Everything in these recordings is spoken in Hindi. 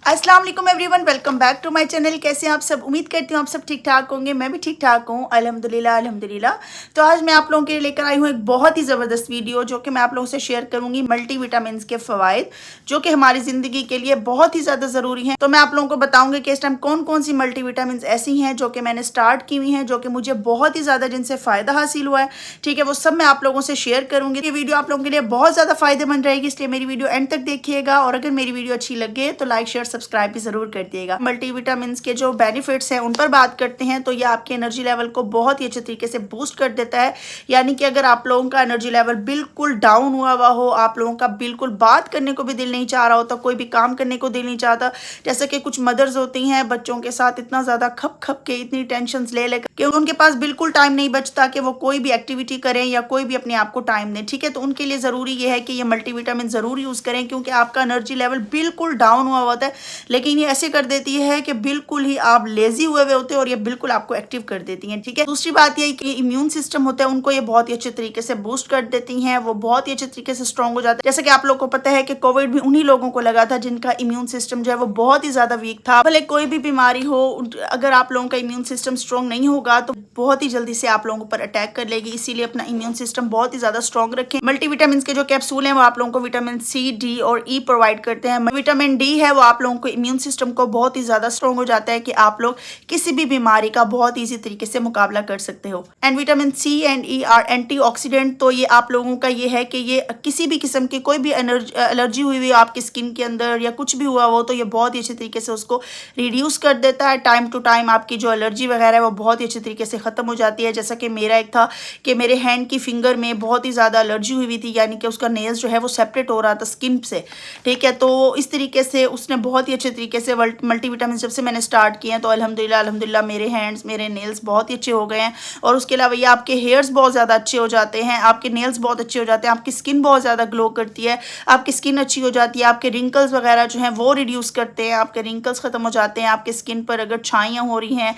अस्सलाम वालेकुम everyone, welcome back to my channel. कैसे हैं आप सब? उम्मीद करती हूँ आप सब ठीक ठाक होंगे। मैं भी ठीक ठाक हूँ, अल्हम्दुलिल्लाह अल्हम्दुलिल्लाह। तो आज मैं आप लोगों के लिए लेकर आई हूँ एक बहुत ही ज़बरदस्त वीडियो, जो कि मैं आप लोगों से शेयर करूँगी मल्टीविटामिन के फ़वाइद, जो कि हमारी ज़िंदगी के लिए बहुत ही ज़्यादा ज़रूरी हैं। तो मैं आप लोगों को बताऊँगी कि इस टाइम कौन कौन सी मल्टीविटामिन ऐसी हैं जो कि मैंने स्टार्ट की हुई हैं, जो कि मुझे बहुत ही ज़्यादा जिनसे फ़ायदा हासिल हुआ है। ठीक है, वो सब मैं आप लोगों से शेयर करूँगी। ये वीडियो आप लोगों के लिए बहुत ज़्यादा फ़ायदेमंद रहेगी, इसलिए मेरी वीडियो एंड तक देखिएगा। और अगर मेरी वीडियो अच्छी लगे तो लाइक शेयर सब्सक्राइब भी ज़रूर कर दिएगा। मल्टीविटामिन के जो बेनिफिट्स हैं उन पर बात करते हैं। तो ये आपके एनर्जी लेवल को बहुत ही अच्छे तरीके से बूस्ट कर देता है। यानी कि अगर आप लोगों का एनर्जी लेवल बिल्कुल डाउन हुआ हो, आप लोगों का बिल्कुल बात करने को भी दिल नहीं चाह रहा होता, कोई भी काम करने को दिल नहीं चाहता, जैसे कि कुछ मदर्स होती हैं बच्चों के साथ इतना ज़्यादा खप खप के इतनी टेंशन ले लेकर कि उनके पास बिल्कुल टाइम नहीं बचता कि वो कोई भी एक्टिविटी करें या कोई भी अपने आप को टाइम दें। ठीक है, तो उनके लिए ज़रूरी ये है कि ये मल्टीविटामिन ज़रूर यूज़ करें, क्योंकि आपका एनर्जी लेवल बिल्कुल डाउन हुआ होता है, लेकिन ये ऐसे कर देती है कि बिल्कुल ही आप लेजी हुए होते हैं और ये बिल्कुल आपको एक्टिव कर देती हैं। ठीक है, दूसरी बात ये कि इम्यून सिस्टम होता है उनको ये बहुत ही अच्छे तरीके से बूस्ट कर देती हैं, वो बहुत ही अच्छे तरीके से स्ट्रॉन्ग हो जाता है। जैसे कि आप लोग को पता है कि कोविड भी उन्हीं लोगों को लगा था जिनका इम्यून सिस्टम जो है वो बहुत ही ज्यादा वीक था। भले कोई भी बीमारी हो, अगर आप लोगों का इम्यून सिस्टम स्ट्रॉन्ग नहीं होगा तो बहुत ही जल्दी से आप लोगों पर अटैक कर लेगी, इसीलिए अपना इम्यून सिस्टम बहुत ही ज्यादा स्ट्रॉन्ग रखें। मल्टीविटामिन के जो कैप्सूल हैं वो आप लोगों को विटामिन सी, डी और ई प्रोवाइड करते हैं। विटामिन डी है वो आप लोगों को इम्यून सिस्टम को बहुत ही ज्यादा स्ट्रॉन्ग हो जाता है कि आप लोग किसी भी बीमारी का बहुत ईजी तरीके से मुकाबला कर सकते हो। And vitamin C and E are antioxidant, तो ये आप लोगों का ये है कि ये किसी भी किस्म की कोई भी एलर्जी हुई हुई आपकी स्किन के अंदर या कुछ भी हुआ हो तो ये बहुत ही अच्छे तरीके से उसको रिड्यूस कर देता है। टाइम टू टाइम आपकी जो एलर्जी वगैरह है वो बहुत ही अच्छे तरीके से ख़त्म हो जाती है। जैसा कि मेरा एक था कि मेरे हैंड की फिंगर में बहुत ही ज़्यादा एलर्जी हुई थी, यानी कि उसका नेल्स जो है वो सेपरेट हो रहा था स्किन से। ठीक है, तो इस तरीके से उसने बहुत ही अच्छे तरीके से मल्टीविटामिन जब से मैंने स्टार्ट किए हैं तो अल्हम्दुलिल्लाह अल्हम्दुलिल्लाह मेरे हैंड्स, मेरे नेल्स बहुत ही अच्छे हो गए हैं। और उसके अलावा ये आपके हेयर्स बहुत ज़्यादा अच्छे हो जाते हैं, आपके नेल्स बहुत अच्छे हो जाते हैं, आपकी स्किन बहुत ज़्यादा ग्लो करती है, आपकी स्किन अच्छी हो जाती है, आपके रिंकल्स वगैरह जो हैं वो रिड्यूस करते हैं, आपके रिंकल्स ख़त्म हो जाते हैं, आपके स्किन पर अगर छाइयाँ हो रही हैं,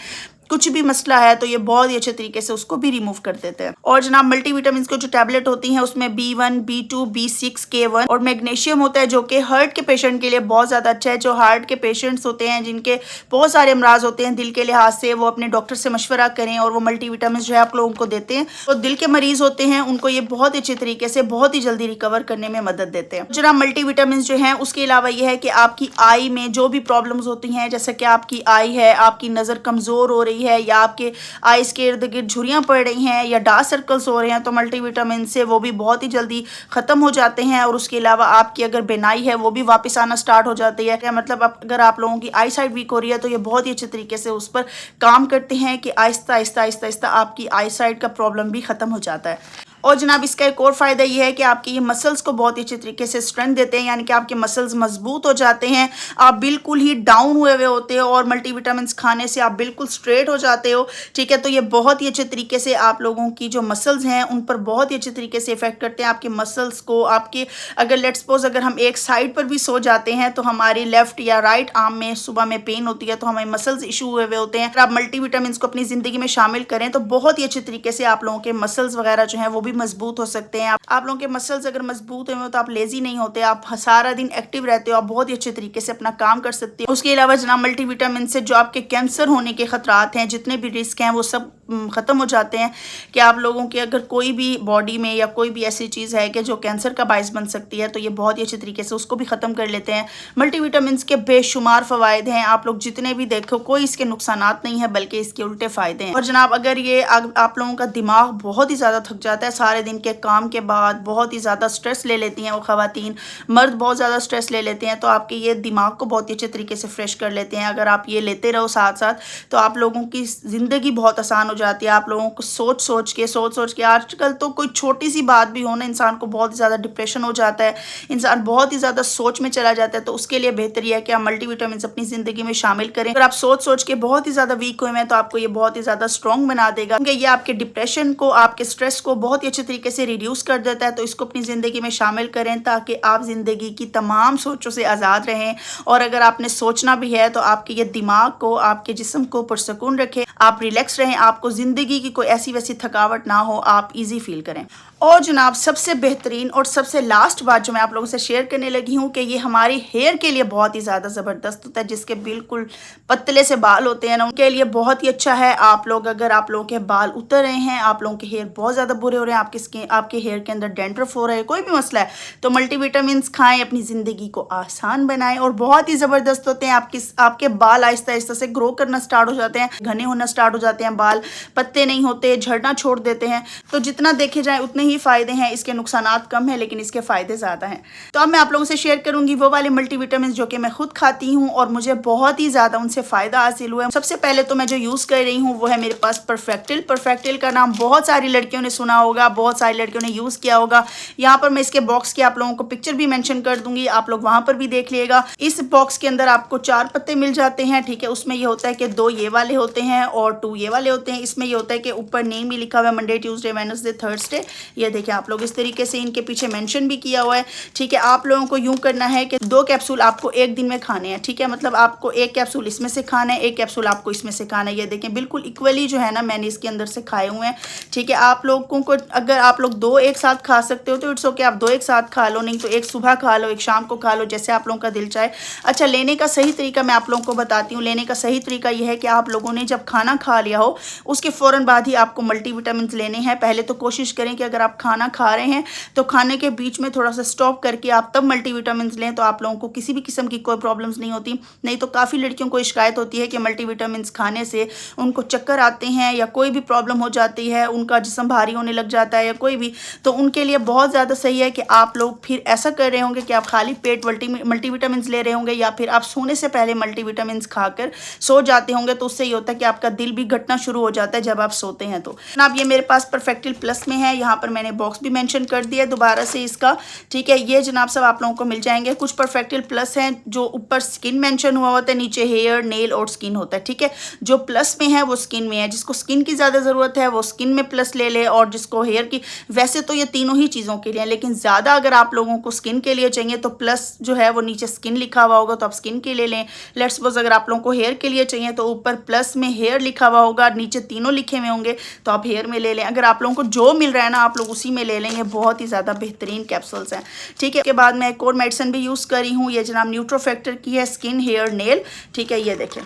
कुछ भी मसला है तो ये बहुत ही अच्छे तरीके से उसको भी रिमूव कर देते हैं। और जनाब मल्टीविटामिन को जो टैबलेट होती हैं उसमें B1, B2, B6, K1 और मैग्नीशियम होता है, जो कि हार्ट के पेशेंट के लिए बहुत ज़्यादा अच्छा है। जो हार्ट के पेशेंट्स होते हैं जिनके बहुत सारे अमराज होते हैं दिल के लिहाज से, वो अपने डॉक्टर से मशवरा करें और वो मल्टीविटामिन जो है आप लोगों को देते हैं। तो दिल के मरीज होते हैं उनको ये बहुत ही अच्छे तरीके से बहुत ही जल्दी रिकवर करने में मदद देते हैं। जनाब मल्टीविटामिन जो है उसके अलावा यह है कि आपकी आई में जो भी प्रॉब्लम्स होती हैं, जैसे कि आपकी आई है, आपकी नज़र कमज़ोर हो रही है या आपके आइस के इर्द गिर्द झुर्रियाँ पड़ रही हैं या डार्क सर्कल्स हो रहे हैं, तो मल्टीविटामिन से वो भी बहुत ही जल्दी ख़त्म हो जाते हैं। और उसके अलावा आपकी अगर बेनाई है वो भी वापस आना स्टार्ट हो जाती है। क्या मतलब अगर आप लोगों की आई साइड वीक हो रही है तो ये बहुत ही अच्छे तरीके से उस पर काम करते हैं कि आहिस्ता आहिस्ता आहिस्ता आहिस्ता आपकी आई साइड का प्रॉब्लम भी ख़त्म हो जाता है। और जनाब इसका एक और फ़ायदा ये है कि आपके ये मसल्स को बहुत ही अच्छे तरीके से स्ट्रेंथ देते हैं, यानी कि आपके मसल्स मजबूत हो जाते हैं, आप बिल्कुल ही डाउन हुए हुए होते हो और मल्टीविटामिन खाने से आप बिल्कुल स्ट्रेट हो जाते हो। ठीक है, तो ये बहुत ही अच्छे तरीके से आप लोगों की जो मसल्स हैं उन पर बहुत ही अच्छे तरीके से इफेक्ट करते हैं, आपके मसल्स को। आपके अगर लेट्स सपोज अगर हम एक साइड पर भी सो जाते हैं तो हमारी लेफ्ट या राइट आर्म में सुबह में पेन होती है, तो हमें मसल्स इशू हुए हुए होते हैं। अगर आप मल्टीविटामिन को अपनी ज़िंदगी में शामिल करें तो बहुत ही अच्छे तरीके से आप लोगों के मसल्स वगैरह जो है वो भी मजबूत हो सकते हैं। आप लोगों के मसल्स अगर मजबूत हुए तो आप लेजी नहीं होते, आप सारा दिन एक्टिव रहते हो, आप बहुत ही अच्छे तरीके से अपना काम कर सकते हो। उसके अलावा जनाब मल्टीविटामिन से जो आपके कैंसर होने के खतरात हैं, जितने भी रिस्क हैं वो सब ख़त्म हो जाते हैं। कि आप लोगों के अगर कोई भी बॉडी में या कोई भी ऐसी चीज़ है कि जो कैंसर का बायस बन सकती है तो ये बहुत ही अच्छे तरीके से उसको भी ख़त्म कर लेते हैं। मल्टीविटामिन के बेशुमार फ़वाइद हैं, आप लोग जितने भी देखो कोई इसके नुकसानात नहीं है बल्कि इसके उल्टे फ़ायदे हैं। और जनाब अगर ये आप लोगों का दिमाग बहुत ही ज़्यादा थक जाता है सारे दिन के काम के बाद, बहुत ही ज़्यादा स्ट्रेस ले लेती हैं वो ख़वातीन, मर्द बहुत ज़्यादा स्ट्रेस ले लेते हैं, तो आपके ये दिमाग को बहुत ही अच्छे तरीके से फ्रेश कर लेते हैं। अगर आप ये लेते रहो साथ साथ तो आप लोगों की ज़िंदगी बहुत आसान हो जाती है। आप लोगों को सोच सोच के आजकल तो कोई छोटी सी बात भी हो ना इंसान को बहुत ज़्यादा डिप्रेशन हो जाता है, इंसान बहुत ही ज़्यादा सोच में चला जाता है। तो उसके लिए बेहतर यह है कि आप मल्टीविटामिन अपनी ज़िंदगी में शामिल करें। अगर आप सोच सोच के बहुत ही ज़्यादा वीक हुए हैं तो आपको ये बहुत ही ज़्यादा स्ट्रॉन्ग बना देगा, क्योंकि ये आपके डिप्रेशन को, आपके स्ट्रेस को बहुत ही अच्छे तरीके से रिड्यूस कर देता है। तो इसको अपनी ज़िंदगी में शामिल करें ताकि आप ज़िंदगी की तमाम सोचों से आज़ाद रहें। और अगर आपने सोचना भी है तो आपके ये दिमाग को, आपके जिस्म को पुरसकून रखें, आप रिलैक्स रहें, आपको ज़िंदगी की कोई ऐसी वैसी थकावट ना हो, आप इजी फील करें। और जनाब सबसे बेहतरीन और सबसे लास्ट बात जो मैं आप लोगों से शेयर करने लगी हूँ कि ये हमारे हेयर के लिए बहुत ही ज़्यादा ज़बरदस्त होता है। जिसके बिल्कुल पतले से बाल होते हैं ना, उनके लिए बहुत ही अच्छा है। आप लोग अगर आप लोगों के बाल उतर रहे हैं, आप लोगों के हेयर बहुत ज़्यादा बुरे हो रहे हैं, आपके हेयर के अंदर डेंड्रफ हो रहा है, कोई भी मसला है, तो मल्टीविटामिन खाएँ, अपनी ज़िंदगी को आसान बनाएं। और बहुत ही ज़बरदस्त होते हैं। आपके बाल आहिस्ता आहिस्ता से ग्रो करना स्टार्ट हो जाते हैं, घने होना स्टार्ट हो जाते हैं, बाल पत्ते नहीं होते, झड़ना छोड़ देते हैं। तो जितना देखे जाए उतने ही फ़ायदे हैं, इसके नुकसानात कम है लेकिन इसके फ़ायदे ज़्यादा हैं। तो अब मैं आप लोगों से शेयर करूंगी वो वाले मल्टीविटामिन जो कि मैं खुद खाती हूँ और मुझे बहुत ही ज़्यादा उनसे फ़ायदा हासिल हुआ है। सबसे पहले तो मैं जो यूज़ कर रही हूँ वो है मेरे पास परफेक्टिल। परफेक्टिल का नाम बहुत सारी लड़कियों ने सुना होगा, बहुत सारी लड़कियों ने यूज़ किया होगा। यहाँ पर मैं इसके बॉक्स की आप लोगों को पिक्चर भी मेंशन कर दूंगी, आप लोग वहाँ पर भी देख लिएगा। इस बॉक्स के अंदर आपको 4 पत्ते मिल जाते हैं, ठीक है। उसमें ये होता है कि 2 ये वाले होते हैं और 2 ये वाले होते हैं। इसमें ये होता है कि ऊपर नेम भी लिखा हुआ है, मंडे, ट्यूसडे, वेडनेसडे, थर्सडे। ये देखिए आप लोग इस तरीके से इनके पीछे मेंशन भी किया हुआ है, ठीक है। आप लोगों को यूं करना है कि 2 कैप्सूल आपको एक दिन में खाने हैं, ठीक है। मतलब आपको 1 कैप्सूल इसमें से खाना है, 1 कैप्सूल आपको इसमें से खाना है। ये देखें बिल्कुल इक्वली जो है ना मैंने इसके अंदर से खाए हुए हैं, ठीक है। आप लोगों को अगर आप लोग 2 एक साथ खा सकते हो तो इट्स ओके, आप 2 एक साथ खा लो, नहीं तो एक सुबह खा लो, एक शाम को खा लो, जैसे आप लोगों का दिल चाहे। अच्छा, लेने का सही तरीका मैं आप लोगों को बताती हूँ। लेने का सही तरीका यह है कि आप लोगों ने जब खाना खा लिया हो उसके फ़ौरन बाद ही आपको मल्टीविटामिन लेने हैं। पहले तो कोशिश करें कि अगर आप खाना खा रहे हैं तो खाने के बीच में थोड़ा सा स्टॉप करके आप तब मल्टीविटामिन लें, तो आप लोगों को किसी भी किस्म की कोई प्रॉब्लम्स नहीं होती। नहीं तो काफ़ी लड़कियों को शिकायत होती है कि मल्टीविटामिन खाने से उनको चक्कर आते हैं या कोई भी प्रॉब्लम हो जाती है, उनका जिस्म भारी होने लग जाता है या कोई भी। तो उनके लिए बहुत ज़्यादा सही है कि आप लोग फिर ऐसा कर रहे होंगे कि आप खाली पेट मल्टीविटामिन ले रहे होंगे या फिर आप सोने से पहले मल्टीविटामिन खाकर सो जाते होंगे। तो उससे ये होता है कि आपका दिल भी घटना शुरू हो जाता है जब आप सोते हैं। तो अब ये मेरे पास परफेक्टिल प्लस में है, यहाँ पर मैंने बॉक्स भी मेंशन कर दिया दोबारा से इसका, ठीक है। ये जनाब सब आप लोगों को मिल जाएंगे। कुछ परफेक्टिल प्लस हैं जो ऊपर स्किन मेंशन हुआ होता है, नीचे हेयर, नेल और स्किन होता है, ठीक है। जो प्लस में है वो स्किन में है, जिसको स्किन की ज़्यादा ज़रूरत है वो स्किन में प्लस ले ले, और जिसको हेयर की, वैसे तो ये तीनों ही चीज़ों के लिए है, लेकिन ज़्यादा अगर आप लोगों को स्किन के लिए चाहिए तो प्लस जो है वो नीचे स्किन लिखा हुआ होगा तो आप स्किन के लिए लें। लेट्स सपोज अगर आप लोगों को हेयर के लिए चाहिए तो ऊपर प्लस में हेयर लिखा हुआ होगा, नीचे तीनों लिखे हुए होंगे तो आप हेयर में ले लें। अगर आप लोगों को जो मिल रहा है ना आप लोग उसी में ले लें। ये बहुत ही ज़्यादा बेहतरीन कैप्सूल्स हैं, ठीक है। उसके बाद मैं एक और मेडिसिन भी यूज़ कर रही हूँ, ये जनाब न्यूट्रोफैक्टर की है, स्किन, हेयर, नेल, ठीक है। ये देखें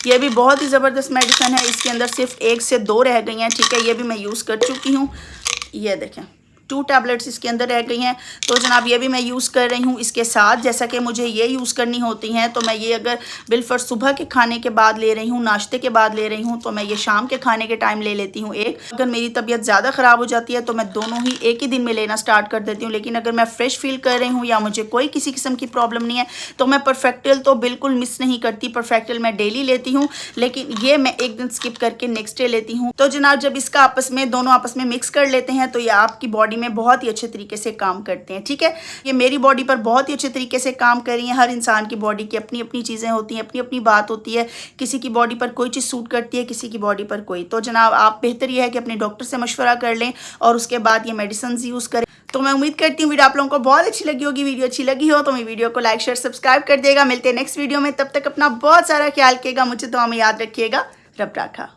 ये भी बहुत ही ज़बरदस्त मेडिसिन है। इसके अंदर सिर्फ 1 से 2 रह गई हैं, ठीक है। ये भी मैं यूज़ कर चुकी हूँ। ये देखें 2 टैबलेट्स इसके अंदर रह गई हैं। तो जनाब ये भी मैं यूज़ कर रही हूँ। इसके साथ जैसा कि मुझे ये यूज़ करनी होती हैं तो मैं ये अगर बिलफर्ज सुबह के खाने के बाद ले रही हूँ, नाश्ते के बाद ले रही हूँ, तो मैं ये शाम के खाने के टाइम ले लेती हूँ एक। अगर मेरी तबीयत ज़्यादा ख़राब हो जाती है तो मैं दोनों ही एक ही दिन में लेना स्टार्ट कर देती हूँ। लेकिन अगर मैं फ्रेश फील कर रही हूँ या मुझे कोई किसी किस्म की प्रॉब्लम नहीं है तो मैं परफेक्टिल तो बिल्कुल मिस नहीं करती। परफेक्टिल मैं डेली लेती हूँ, लेकिन ये मैं एक दिन स्किप करके नेक्स्ट डे लेती हूँ। तो जनाब जब इसका दोनों आपस में मिक्स कर लेते हैं तो ये आपकी बॉडी में बहुत ही अच्छे तरीके से काम करते हैं, ठीक है। ये मेरी बॉडी पर बहुत ही अच्छे तरीके से काम कर रही हैं। हर इंसान की बॉडी की अपनी अपनी चीज़ें होती हैं, अपनी अपनी बात होती है। किसी की बॉडी पर कोई चीज़ सूट करती है, किसी की बॉडी पर कोई। तो जनाब आप बेहतर ये है कि अपने डॉक्टर से मशवरा कर लें और उसके बाद ये मेडिसिन यूज़ करें। तो मैं उम्मीद करती हूँ वीडियो आप लोगों को बहुत अच्छी लगी होगी। वीडियो अच्छी लगी हो तो मेरी वीडियो को लाइक, शेयर, सब्सक्राइब कर देगा। मिलते हैं नेक्स्ट वीडियो में, तब तक अपना बहुत सारा ख्याल रखिएगा, मुझे दुआ में याद रखिएगा। रब राखा।